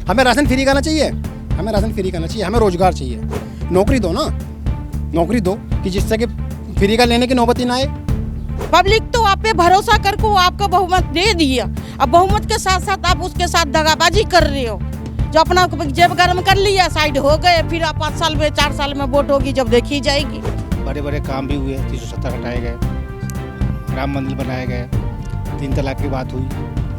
हमें ration free करना चाहिए, हमें राशन फ्री करना चाहिए, हमें रोजगार चाहिए, नौकरी दो ना, नौकरी दो कि जिससे कि फ्री का लेने की नौबत ही ना आए। पब्लिक तो आप पे भरोसा करके वो आपको बहुमत दे दिया, अब बहुमत के साथ साथ आप उसके साथ दगाबाजी कर रहे हो। जो अपना जेब गर्म कर लिया, साइड हो गए, फिर आप 5 साल में 4 साल में वोट होगी जब देखी जाएगी। बड़े बड़े काम भी हुए, 370 हटाए गए, राम मंदिर बनाए गए, 3 तलाक की बात हुई,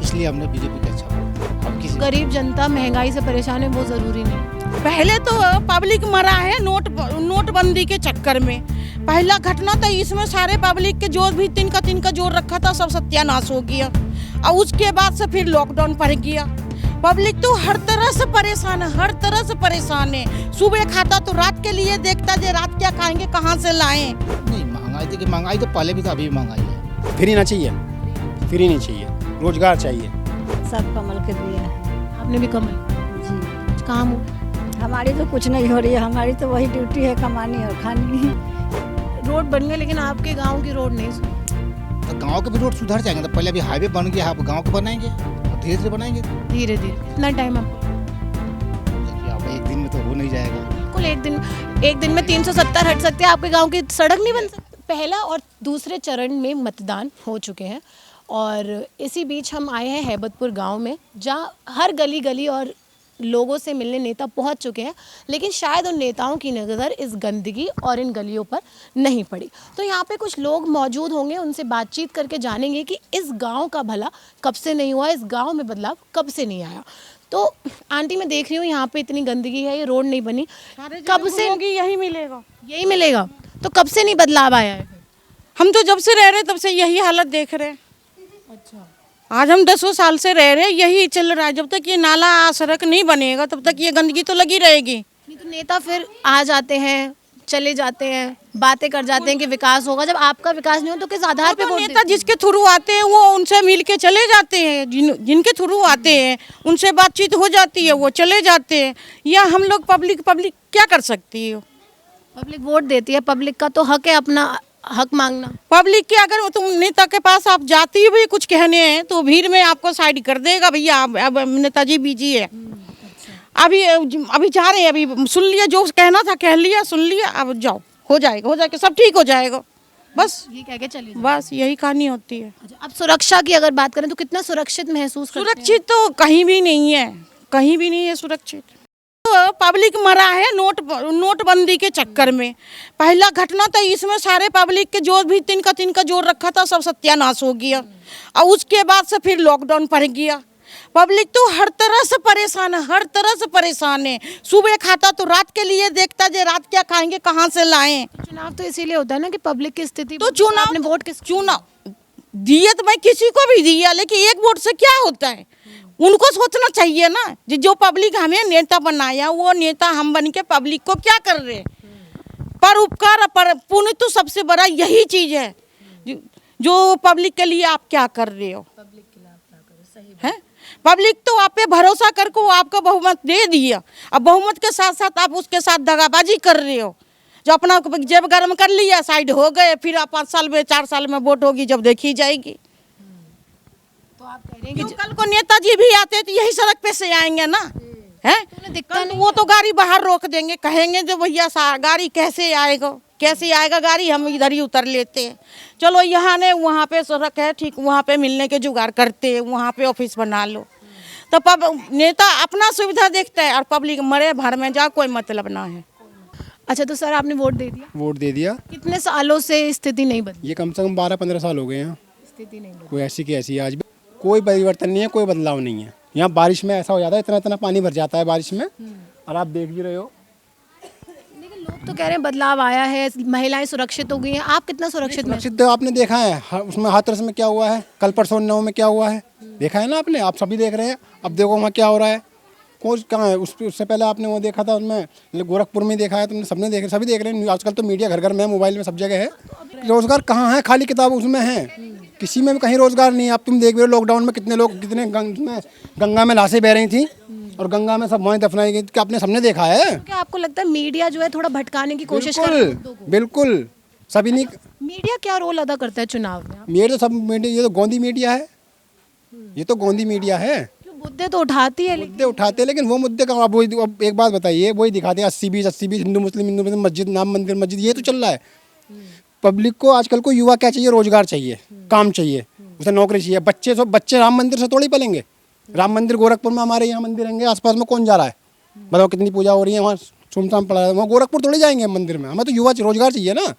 इसलिए हमने बीजेपी का अच्छा वोट। अब किसी गरीब जनता महंगाई से परेशान है वो ज़रूरी नहीं। पहले तो पब्लिक मरा है नोटबंदी के चक्कर में। पहला घटना था, इसमें सारे पब्लिक के जो भी तिनका जोर रखा था सब सत्यानाश हो गया, और उसके बाद से फिर लॉकडाउन पड़ गया। पब्लिक तो हर तरह से परेशान है, हर तरह से परेशान है। सुबह खाता तो रात के लिए देखता है, रात क्या खाएंगे, कहाँ से लाएं। नहीं, महंगाई देखिए, महंगाई तो पहले भी था, अभी भी महंगाई है। फ्री ना चाहिए, फ्री नहीं चाहिए, रोजगार चाहिए। सब कमल के दिए हैं। आपने भी कमल जी, काम हमारी तो कुछ नहीं हो रही है, हमारी तो वही ड्यूटी है, कमानी और खानी। रोड बन गए लेकिन आपके गांव की रोड नहीं। तो गांव के भी रोड सुधर जाएंगे, तो पहले अभी हाईवे बन गया, आप गांव के बनाएंगे और धीरे धीरे बनाएंगे। धीरे धीरे इतना टाइम आपको देखिए, आप एक दिन में तो हो नहीं जाएगा। कुल एक दिन में 370 हट सकते हैं, आपके गांव की सड़क नहीं बन सकती। पहला और दूसरे चरण में मतदान हो चुके हैं और इसी बीच हम आए हैं हैबतपुर गांव में, जहां हर गली गली और लोगों से मिलने नेता पहुंच चुके हैं, लेकिन शायद उन नेताओं की नज़र इस गंदगी और इन गलियों पर नहीं पड़ी। तो यहाँ पे कुछ लोग मौजूद होंगे, उनसे बातचीत करके जानेंगे कि इस गांव का भला कब से नहीं हुआ, इस गांव में बदलाव कब से नहीं आया। तो आंटी, मैं देख रही हूँ यहाँ पे इतनी गंदगी है, ये रोड नहीं बनी, कब से यही मिलेगा, यही मिलेगा? तो कब से नहीं बदलाव आया है? हम तो जब से रह रहे तब से यही हालत देख रहे हैं। अच्छा, आज हम 10 साल से रह रहे हैं, यही चल रहा है। जब तक ये नाला सड़क नहीं बनेगा तब तक ये गंदगी तो लगी रहेगी। नहीं तो नेता फिर आ जाते हैं, चले जाते हैं, बातें कर जाते हैं कि विकास होगा। जब आपका विकास नहीं हो तो किस आधार पे तो वोट नेता देते हैं? जिसके थ्रू आते हैं वो उनसे मिल के चले जाते हैं, जिनके थ्रू आते हैं उनसे बातचीत हो जाती है, वो चले जाते हैं। या हम लोग पब्लिक क्या कर सकती है? पब्लिक वोट देती है, पब्लिक का तो हक है अपना हक मांगना। पब्लिक के अगर तुम नेता के पास आप जाती भी कुछ कहने हैं तो भीड़ में आपको साइड कर देगा, भैया अब नेताजी बिजी है। अभी जा रहे हैं, अभी सुन लिया, जो कहना था कह लिया, सुन लिया, अब जाओ, हो जाएगा, सब ठीक हो जाएगा, बस ये कह के चलिए। बस यही कहानी होती है। अच्छा, अब सुरक्षा की अगर बात करें तो कितना सुरक्षित महसूस करते हैं? सुरक्षित तो कहीं भी नहीं है, कहीं भी नहीं है सुरक्षित। तो पब्लिक मरा है नोटबंदी के चक्कर में। पहला घटना था, इसमें सारे पब्लिक के जो भी तिनका जोर रखा था सब सत्यानाश हो गया, और उसके बाद से फिर लॉकडाउन पड़ गया। पब्लिक तो हर तरह से परेशान है, हर तरह से परेशान है। सुबह खाता तो रात के लिए देखता है, रात क्या खाएंगे, कहाँ से लाएं। चुनाव तो इसीलिए होता है ना कि पब्लिक की स्थिति। तो चुनाव, आपने वोट चुनाव दिए तो मैं किसी को भी दिया, लेकिन एक वोट से क्या होता है? उनको सोचना चाहिए ना, जो पब्लिक हमें नेता बनाया, वो नेता हम बन के पब्लिक को क्या कर रहे हैं? पर उपकार पर पुण्य तो सबसे बड़ा यही चीज है, जो पब्लिक के लिए आप क्या कर रहे हो। पब्लिक के लिए आप क्या कर रहे हो? सही है। पब्लिक तो आप पे भरोसा करके वो आपको बहुमत दे दिया, अब बहुमत के साथ साथ आप उसके साथ दगाबाजी कर रहे हो। जो अपना जेब गर्म कर लिया, साइड हो गए, फिर आप 5 साल में 4 साल में वोट होगी जब देखी जाएगी। तो आप कह रहे हैं कि कल को नेताजी भी आते तो यही सड़क पे से आएंगे ना, है? दिखता नहीं, वो तो गाड़ी बाहर रोक देंगे, कहेंगे जो भैया गाड़ी कैसे आएगा गाड़ी, हम इधर ही उतर लेते हैं। चलो यहाँ ने वहाँ पे सड़क है, ठीक, वहाँ पे मिलने के जुगाड़ करते हैं, वहाँ पे ऑफिस बना लो। तो नेता अपना सुविधा देखता है और पब्लिक मरे भर में जा, कोई मतलब ना है। अच्छा, तो सर आपने वोट दे दिया? वोट दे दिया। कितने सालों से स्थिति नहीं बदली? ये कम से कम 12-15 साल हो गए हैं, स्थिति नहीं बदली। कोई ऐसी की ऐसी, आज भी कोई परिवर्तन नहीं है, कोई बदलाव नहीं है। यहाँ बारिश में ऐसा हो जाता है, इतना पानी भर जाता है बारिश में, और आप देख भी रहे हो। लेकिन लोग तो कह रहे हैं बदलाव आया है, महिलाएं सुरक्षित हो गई हैं। आप कितना सुरक्षित महसूस? सुरक्षित तो आपने देखा है, उसमें हाथरस में क्या हुआ है, कल परसों 9 में क्या हुआ है, देखा है ना आपने, आप सभी देख रहे हैं। अब देखो वहाँ क्या हो रहा है, कौन कहाँ है, उससे पहले आपने वो देखा था, उसमें गोरखपुर में देखा है, तुमने सबने देखे, सभी देख रहे हैं। आजकल तो मीडिया घर घर में, मोबाइल में, सब जगह है। रोजगार कहाँ है? खाली किताब उसमें है, किसी में भी कहीं रोजगार नहीं है। अब तुम देख रहे हो लॉकडाउन में कितने लोग, कितने गंगा में लाशें बह रही थी और गंगा में सब वहीं दफनाई गई, क्या आपने सबने देखा है? क्या आपको लगता है मीडिया जो है थोड़ा भटकाने की कोशिश कर रहा है मुद्दों को? बिल्कुल, सभी नहीं। मीडिया क्या रोल अदा करता है चुनाव में? मेरे तो सब मीडिया, ये तो गोंदी मीडिया है, ये तो गोंदी मीडिया है। मुद्दे तो उठाती है लेकिन मुद्दे उठाते हैं, लेकिन वो मुद्दे का आप वही, अब एक बात बताइए, वही दिखाते हैं 80-20 हिंदू मुस्लिम मस्जिद, नाम मंदिर मस्जिद, ये तो चल रहा है। पब्लिक को आजकल को युवा क्या चाहिए? रोजगार चाहिए, काम चाहिए, उसे नौकरी चाहिए। बच्चे राम मंदिर से थोड़ी पलेंगे। राम मंदिर गोरखपुर में हमारे यहाँ मंदिर रहेंगे, आसपास में कौन जा रहा है? बताओ कितनी पूजा हो रही है वहाँ, सुमसाम पड़ा है वहाँ, गोरखपुर थोड़ी जाएंगे हम मंदिर में। हमें तो युवा रोजगार चाहिए ना।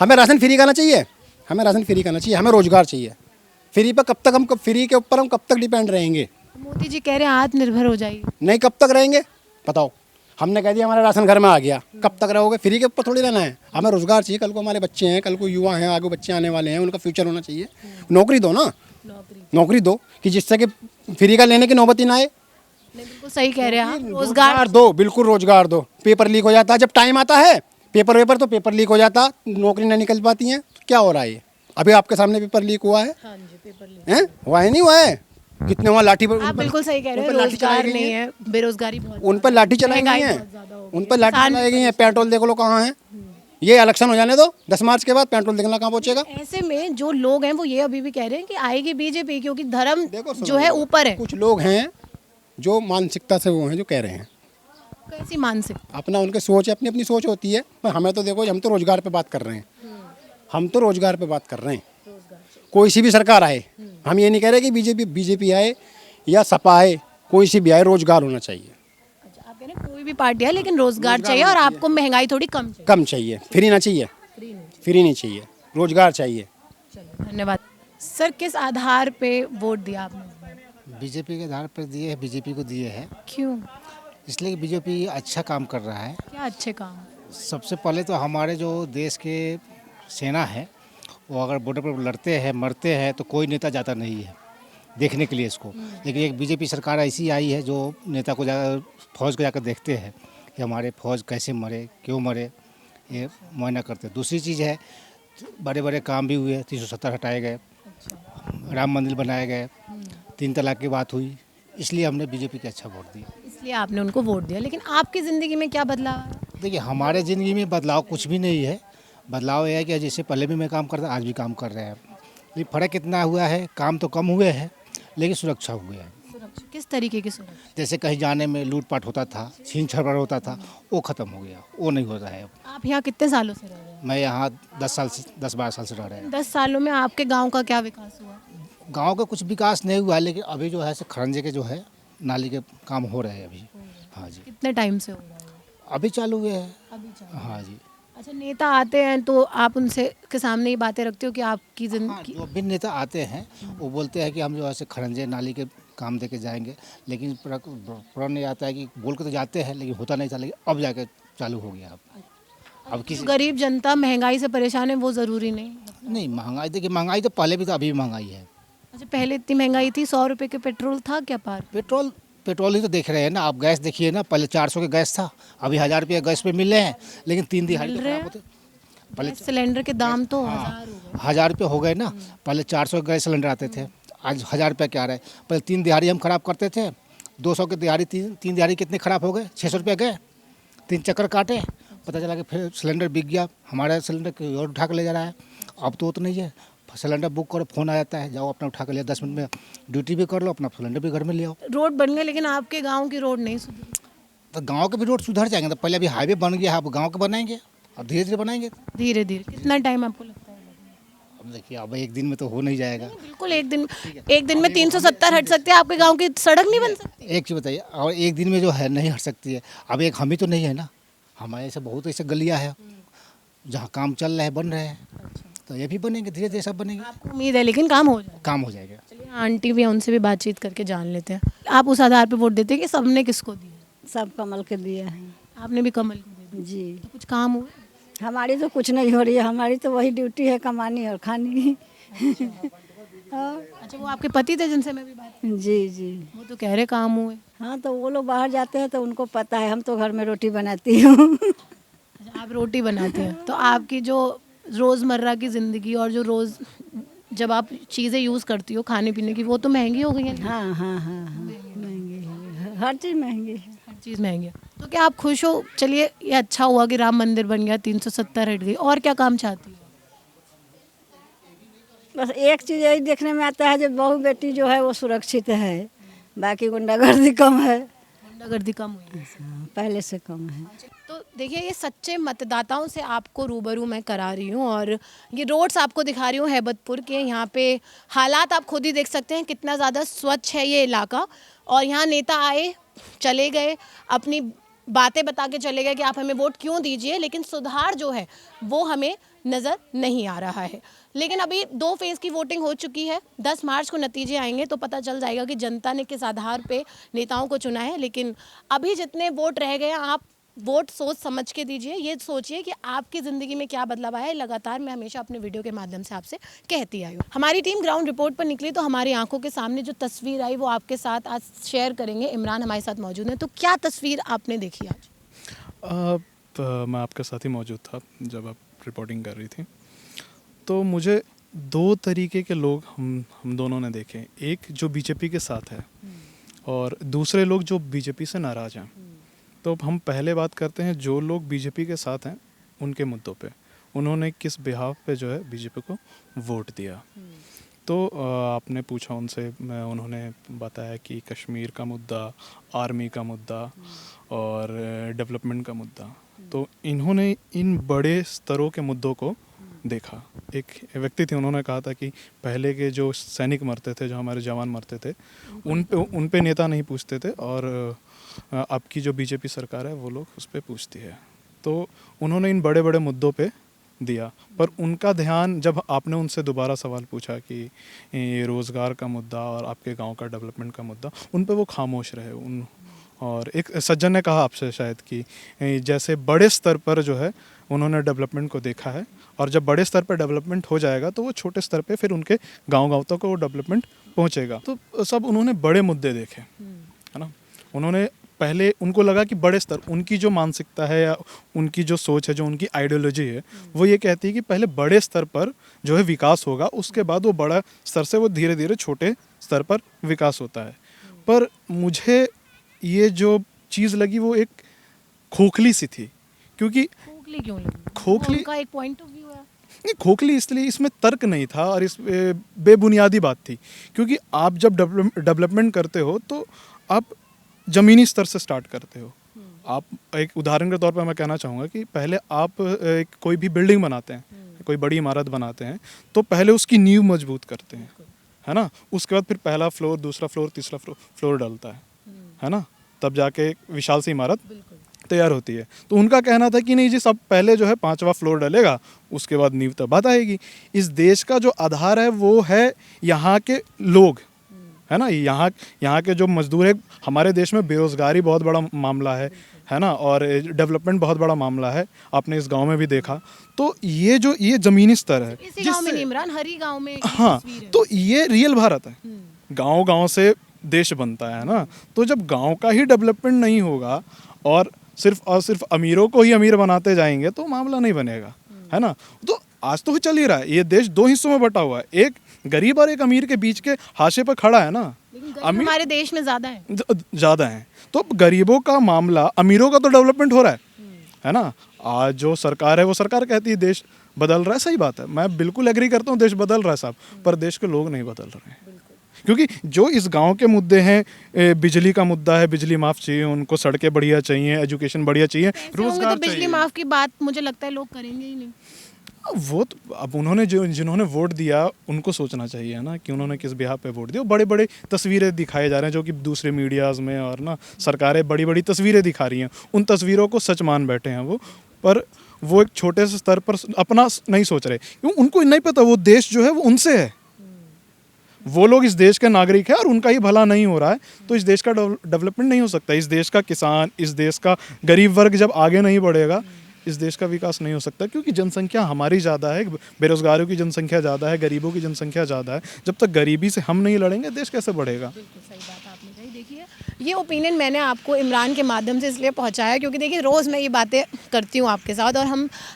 हमें राशन फ्री करना चाहिए, हमें राशन फ्री करना चाहिए, हमें रोजगार चाहिए। फ्री पर फ्री के ऊपर हम कब तक डिपेंड रहेंगे? मोदी जी कह रहे हैं आत्मनिर्भर हो जाइए। नहीं, कब तक रहेंगे बताओ? हमने कह दिया हमारा राशन घर में आ गया, कब तक रहोगे? फ्री के ऊपर थोड़ी रहना है। हमें रोजगार चाहिए। कल को हमारे बच्चे हैं, कल को युवा हैं, आगे बच्चे आने वाले हैं, उनका फ्यूचर होना चाहिए। नौकरी दो ना, नौकरी दो कि जिससे कि फ्री का लेने की नौबत ही ना आए। नहीं, बिल्कुल सही कह रहे हैं आप। रोजगार दो, बिल्कुल रोजगार दो। पेपर लीक हो जाता है जब टाइम आता है, पेपर लीक हो जाता, नौकरी नहीं निकल पाती है। क्या हो रहा है ये? अभी आपके सामने पेपर लीक हुआ है, हैं? हुआ है नहीं हुआ है? कितने वहाँ लाठी आप बिल्कुल सही कह रहे हैं, रोजगार नहीं है, बेरोजगारी बहुत, उन पर लाठी चलाई गई महंगाई है, बहुत ज्यादा हो उन पर लाठी चलाई गई है। पेट्रोल देख लो कहाँ है। ये इलेक्शन हो जाने दो, 10 मार्च के बाद पेट्रोल देखना कहाँ पहुंचेगा। ऐसे में जो लोग हैं वो ये अभी भी कह रहे हैं कि आएगी बीजेपी, क्योंकि धर्म देखो जो है ऊपर है। कुछ लोग हैं जो मानसिकता से वो हैं, जो कह रहे हैं कैसी मानसिक? अपना, उनके सोच है, अपनी अपनी सोच होती है। पर हमें तो देखो, हम तो रोजगार पे बात कर रहे हैं, हम तो रोजगार पे बात कर रहे हैं। कोई सी भी सरकार आए, हम ये नहीं कह रहे कि बीजेपी आए या सपा आए, कोई सी भी आए, रोजगार होना चाहिए। अच्छा, आप कह रहे हैं कोई भी पार्टी है लेकिन रोजगार चाहिए और आपको महंगाई थोड़ी कम चाहिए। कम चाहिए, फ्री ना चाहिए, फ्री नहीं चाहिए, रोजगार चाहिए। चलो, धन्यवाद। सर, किस आधार पे वोट दिया आपने? बीजेपी के आधार पर दिए हैं, बीजेपी को दिए हैं क्यों? इसलिए कि बीजेपी अच्छा काम कर रहा है। क्या अच्छे काम? सबसे पहले तो हमारे जो देश के सेना है, वो अगर बॉर्डर पर लड़ते हैं, मरते हैं, तो कोई नेता जाता नहीं है देखने के लिए इसको। लेकिन एक बीजेपी सरकार ऐसी आई है जो नेता को फौज को जाकर देखते हैं कि हमारे फौज कैसे मरे, क्यों मरे, ये मुआयना करते हैं। दूसरी चीज़ है, बड़े बड़े काम भी हुए, 370 हटाए गए, राम मंदिर बनाए गए, 3 तलाक की बात हुई, इसलिए हमने बीजेपी को अच्छा वोट दिया। इसलिए आपने उनको वोट दिया। लेकिन आपकी ज़िंदगी में क्या बदलाव आया? देखिए, हमारे ज़िंदगी में बदलाव कुछ भी नहीं है। बदलाव यह है कि जैसे पहले भी मैं काम करता, आज भी काम कर रहे हैं। लेकिन फ़र्क कितना हुआ है, काम तो कम हुए हैं लेकिन सुरक्षा हुई है। सुरक्षा किस तरीके की सुरक्षा? जैसे कहीं जाने में लूटपाट होता था, छीन छपड़ होता था, वो ख़त्म हो गया, वो नहीं हो रहा है अब। आप यहाँ कितने सालों से रह रहे हैं? मैं यहाँ 10-12 साल से रह रहे हैं। 10 सालों में आपके गांव का क्या विकास हुआ? गांव का कुछ विकास नहीं हुआ, लेकिन अभी जो है खरंजे के जो है नाली के काम हो रहे हैं अभी। हाँ जी, कितने टाइम से हो रहा है? अभी चालू हुए हैं। अभी चालू। हाँ जी। अच्छा, नेता आते हैं तो आप उनसे के सामने ये बातें रखते हो कि आपकी हाँ, जिंदगी? जो भी नेता आते हैं वो बोलते हैं कि हम जो है खरंजे नाली के काम दे के जाएंगे, लेकिन प्रण नहीं आता है कि बोल के तो जाते हैं लेकिन होता नहीं था, लेकिन अब जाके चालू हो गया। अब किसी गरीब जनता महंगाई से परेशान है, वो ज़रूरी नहीं? नहीं, महंगाई, देखिए महंगाई तो पहले भी था, अभी भी महंगाई है। अच्छा, पहले इतनी महंगाई थी, 100 रुपए के पेट्रोल था क्या पार? पेट्रोल ही तो देख रहे हैं ना आप। गैस देखिए ना, पहले 400 के गैस था, अभी 1000 रुपये गैस पे मिल रहे हैं, लेकिन 3 दिहाड़ी तो खराब होते। पहले गैस सिलेंडर के दाम तो 1000 हो गए। 1000 रुपये हो गए ना। पहले 400 के गैस सिलेंडर आते थे, आज 1000 रुपये क्या आ रहा है। पहले 3 दिहाड़ी हम खराब करते थे, 200 के दिहाड़ी, 3 दिहाड़ी कितने खराब हो गए, 600 रुपये गए। 3 चक्कर काटे, पता चला कि फिर सिलेंडर बिक गया। हमारा सिलेंडर कोई और उठा कर ले जा रहा है। अब तो नहीं है, सिलेंडर बुक करो, फ़ोन आ जाता है, जाओ अपना उठा कर लिया, 10 मिनट में ड्यूटी भी कर लो, अपना सिलेंडर भी घर में ले आओ। रोड बन गए लेकिन आपके गांव की रोड नहीं सुधरी। तो गांव के भी रोड सुधर जाएंगे। तो पहले अभी हाईवे बन गया है, अब गांव के बनाएंगे, अब धीरे धीरे बनाएंगे। धीरे धीरे कितना टाइम आपको लगता है? अब देखिए, अब एक दिन में तो हो नहीं जाएगा। बिल्कुल, एक दिन में 370 हट सकते हैं, आपके गांव की सड़क नहीं बन सकती? एक चीज़ बताइए, और एक दिन में जो है नहीं हट सकती है। अब एक हम ही तो नहीं है ना, हमारे ऐसे बहुत ऐसे गलियाँ हैं जहाँ काम चल रहे हैं, बन रहे हैं। तो ये भी बनेंगे, धीरे धीरे सब बनेंगे, आपको उम्मीद है लेकिन काम हो जाए? काम हो जाएगा। चलिए, आंटी भी हैं, उनसे भी बातचीत करके जान लेते हैं। आप उस आधार पे वोट देते हैं कि सबने किसको दिया? सब कमल के दिए हैं आपने भी कमल को दे दिया। जी। तो कुछ काम हुआ? हमारी तो कुछ नहीं हो रही है, हमारी तो वही ड्यूटी है, कमानी और खानी। अच्छा, वो आपके पति थे जिनसे मैं भी बात की? जी जी। वो तो कह रहे काम हुए। हाँ, तो वो लोग बाहर जाते हैं तो उनको पता है, हम तो घर में रोटी बनाती हूँ। अच्छा, आप रोटी बनाते हैं तो आपकी जो रोज़मर्रा की ज़िंदगी और जो रोज़ जब आप चीज़ें यूज़ करती हो खाने पीने की, वो तो महंगी हो गई है। हाँ हाँ हाँ हाँ, महंगी है, हर चीज़ महंगी है। हर चीज़ महंगी है। तो क्या आप खुश हो? चलिए, ये अच्छा हुआ कि राम मंदिर बन गया, 370 हट गई, और क्या काम चाहती हो? बस एक चीज़ यही देखने में आता है, जब बहू बेटी जो है वो सुरक्षित है, बाकी गुंडागर्दी कम है। गुंडागर्दी कम हुई है। पहले से कम है। तो देखिए, ये सच्चे मतदाताओं से आपको रूबरू मैं करा रही हूँ और ये रोड्स आपको दिखा रही हूँ हैबतपुर के। यहाँ पे हालात आप खुद ही देख सकते हैं कितना ज़्यादा स्वच्छ है ये इलाका। और यहाँ नेता आए, चले गए, अपनी बातें बता के चले गए कि आप हमें वोट क्यों दीजिए, लेकिन सुधार जो है वो हमें नज़र नहीं आ रहा है। लेकिन अभी 2 फेज़ की वोटिंग हो चुकी है। 10 मार्च को नतीजे आएंगे तो पता चल जाएगा कि जनता ने किस आधार पे नेताओं को चुना है। लेकिन अभी जितने वोट रह गए हैं, आप वोट सोच समझ के दीजिए। ये सोचिए कि आपकी ज़िंदगी में क्या बदलाव आया है। लगातार मैं हमेशा अपने वीडियो के माध्यम से आपसे कहती आई हूँ। हमारी टीम ग्राउंड रिपोर्ट पर निकली तो हमारी आंखों के सामने जो तस्वीर आई वो आपके साथ आज शेयर करेंगे। इमरान हमारे साथ मौजूद हैं। तो क्या तस्वीर आपने देखी आज? मैं आपके साथ ही मौजूद था जब आप रिपोर्टिंग कर रही थी। तो मुझे 2 तरीके के लोग हम दोनों ने देखे। एक जो बीजेपी के साथ है और दूसरे लोग जो बीजेपी से नाराज़ हैं। तो हम पहले बात करते हैं जो लोग बीजेपी के साथ हैं उनके मुद्दों पे, उन्होंने किस बिहाफ पे जो है बीजेपी को वोट दिया। तो आपने पूछा उनसे, उन्होंने बताया कि कश्मीर का मुद्दा, आर्मी का मुद्दा और डेवलपमेंट का मुद्दा। तो इन्होंने इन बड़े स्तरों के मुद्दों को देखा। एक व्यक्ति थे, उन्होंने कहा था कि पहले के जो सैनिक मरते थे, जो हमारे जवान मरते थे, उन पे नेता नहीं पूछते थे और अब की जो बीजेपी सरकार है वो लोग उस पर पूछती है। तो उन्होंने इन बड़े बड़े मुद्दों पे दिया, पर उनका ध्यान जब आपने उनसे दोबारा सवाल पूछा कि ये रोज़गार का मुद्दा और आपके गांव का डेवलपमेंट का मुद्दा, उन पे वो खामोश रहे। और एक सज्जन ने कहा आपसे शायद कि जैसे बड़े स्तर पर जो है उन्होंने डेवलपमेंट को देखा है और जब बड़े स्तर पर डेवलपमेंट हो जाएगा तो वो छोटे स्तर पे फिर उनके गांव तक वो डेवलपमेंट पहुंचेगा। तो सब उन्होंने बड़े मुद्दे देखे, है ना। उन्होंने पहले, उनको लगा कि बड़े स्तर, उनकी जो मानसिकता है या उनकी जो सोच है, जो उनकी आइडियोलॉजी है, वो ये कहती है कि पहले बड़े स्तर पर जो है विकास होगा, उसके बाद वो बड़ा स्तर से वो धीरे धीरे छोटे स्तर पर विकास होता है। पर मुझे ये जो चीज़ लगी वो एक खोखली सी थी, क्योंकि खोखली क्यों लगी? खोखली उनका एक पॉइंट ऑफ व्यू है। नहीं, खोखली इसलिए, इसमें तर्क नहीं था और इस बेबुनियादी बात थी। क्योंकि आप जब डेवलपमेंट करते हो तो आप ज़मीनी स्तर से स्टार्ट करते हो। आप एक उदाहरण के तौर पर मैं कहना चाहूँगा कि पहले आप कोई भी बिल्डिंग बनाते हैं, कोई बड़ी इमारत बनाते हैं, तो पहले उसकी नींव मजबूत करते हैं, है ना। उसके बाद फिर पहला फ्लोर, दूसरा फ्लोर, तीसरा फ्लोर डलता है ना, तब जाके एक विशाल सी इमारत तैयार होती है। तो उनका कहना था कि नहीं जी, सब पहले जो है 5वां फ्लोर डलेगा, उसके बाद नींव तब बात आएगी। इस देश का जो आधार है वो है यहाँ के लोग, है ना। यहाँ के जो मजदूर है, हमारे देश में बेरोजगारी बहुत बड़ा मामला है ना, और डेवलपमेंट बहुत बड़ा मामला है। आपने इस गांव में भी देखा। तो ये ज़मीनी स्तर है, इसी गांव में नहीं इमरान, हर ही गांव में हाँ, तो ये रियल भारत है। गांव से देश बनता है ना। तो जब गांव का ही डेवलपमेंट नहीं होगा और सिर्फ अमीरों को ही अमीर बनाते जाएंगे तो मामला नहीं बनेगा, है ना। तो आज तो चल ही रहा है, ये देश 2 हिस्सों में बटा हुआ है, एक गरीब और एक अमीर के बीच के हाशिए पर खड़ा है ना। अमीर हमारे देश में ज़्यादा है। तो गरीबों का मामला, अमीरों का तो डेवलपमेंट हो रहा है ना। आज जो सरकार है वो सरकार कहती है देश बदल रहा है, सही बात है, मैं बिल्कुल एग्री करता हूँ, देश बदल रहा है साहब, पर देश के लोग नहीं बदल रहे हैं। क्योंकि जो इस गांव के मुद्दे हैं, बिजली का मुद्दा है, बिजली माफ़ चाहिए उनको, सड़कें बढ़िया चाहिए, एजुकेशन बढ़िया चाहिए, रोजगार तो बिजली माफ़ की बात मुझे लगता है लोग करेंगे ही नहीं। वो तो अब उन्होंने जिन्होंने वोट दिया उनको सोचना चाहिए ना कि उन्होंने किस बिहाफ पे वोट दिया। बड़े बड़े तस्वीरें दिखाए जा रहे हैं जो कि दूसरे मीडियाज़ में, और ना सरकारें बड़ी बड़ी तस्वीरें दिखा रही हैं, उन तस्वीरों को सच मान बैठे हैं वो। पर वो एक छोटे से स्तर पर अपना नहीं सोच रहे, क्यों, उनको नहीं पता वो देश जो है वो उनसे है। वो लोग इस देश के नागरिक हैं और उनका ही भला नहीं हो रहा है तो इस देश का डेवलपमेंट नहीं हो सकता। इस देश का किसान, इस देश का गरीब वर्ग जब आगे नहीं बढ़ेगा, इस देश का विकास नहीं हो सकता। क्योंकि जनसंख्या हमारी ज़्यादा है, बेरोजगारों की जनसंख्या ज़्यादा है, गरीबों की जनसंख्या ज़्यादा है। जब तक गरीबी से हम नहीं लड़ेंगे देश कैसे बढ़ेगा। बिल्कुल सही बात आपने कही। देखिए, ये ओपिनियन मैंने आपको इमरान के माध्यम से इसलिए पहुंचाया क्योंकि देखिए रोज़ मैं ये बातें करती हूँ आपके साथ, और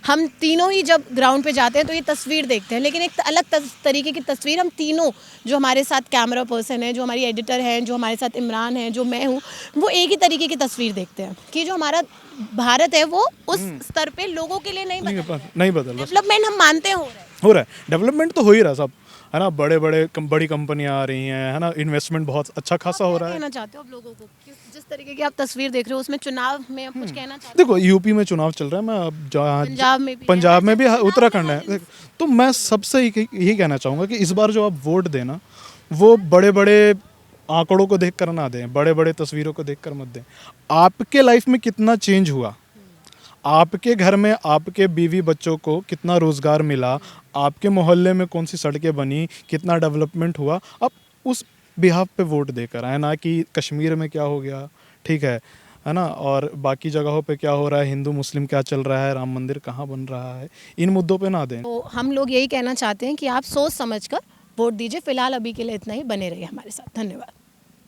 हम तीनों ही जब ग्राउंड पे जाते हैं तो ये तस्वीर देखते हैं, लेकिन एक अलग तरीके की तस्वीर हम तीनों, जो हमारे साथ कैमरा पर्सन है, जो हमारी एडिटर हैं, जो हमारे साथ इमरान है, जो मैं हूँ, वो एक ही तरीके की तस्वीर देखते हैं कि जो हमारा भारत है वो उस स्तर पे लोगों के लिए नहीं बदल। बदल, डेवलपमेंट हम मानते हैं हो रहा है डेवलपमेंट तो हो ही रहा सब, है ना, बड़ी कंपनियां आ रही हैं, है ना, इन्वेस्टमेंट बहुत अच्छा खासा हो रहा है। कहना चाहते हो आप लोगों को कि जिस तरीके की आप तस्वीर देख रहे हो उसमें चुनाव में आप कुछ कहना चाहते देखो यूपी में चुनाव चल रहा है, मैं अब पंजाब में भी है, उत्तराखंड है, तो मैं सबसे यही कहना चाहूँगा कि इस बार जो आप वोट देना वो बड़े बड़े आंकड़ों को देखकर ना दें, बड़े बड़े तस्वीरों को देखकर मत दें। आपके लाइफ में कितना चेंज हुआ, आपके घर में आपके बीवी बच्चों को कितना रोज़गार मिला, आपके मोहल्ले में कौन सी सड़कें बनी, कितना डेवलपमेंट हुआ, आप उस बिहाफ पे वोट देकर आए, ना कि कश्मीर में क्या हो गया, ठीक है ना, और बाकी जगहों पे क्या हो रहा है, हिंदू मुस्लिम क्या चल रहा है, राम मंदिर कहाँ बन रहा है, इन मुद्दों पे ना दें। तो हम लोग यही कहना चाहते हैं कि आप सोच समझकर वोट दीजिए। फिलहाल अभी के लिए इतना ही, बने रहिए हमारे साथ। धन्यवाद।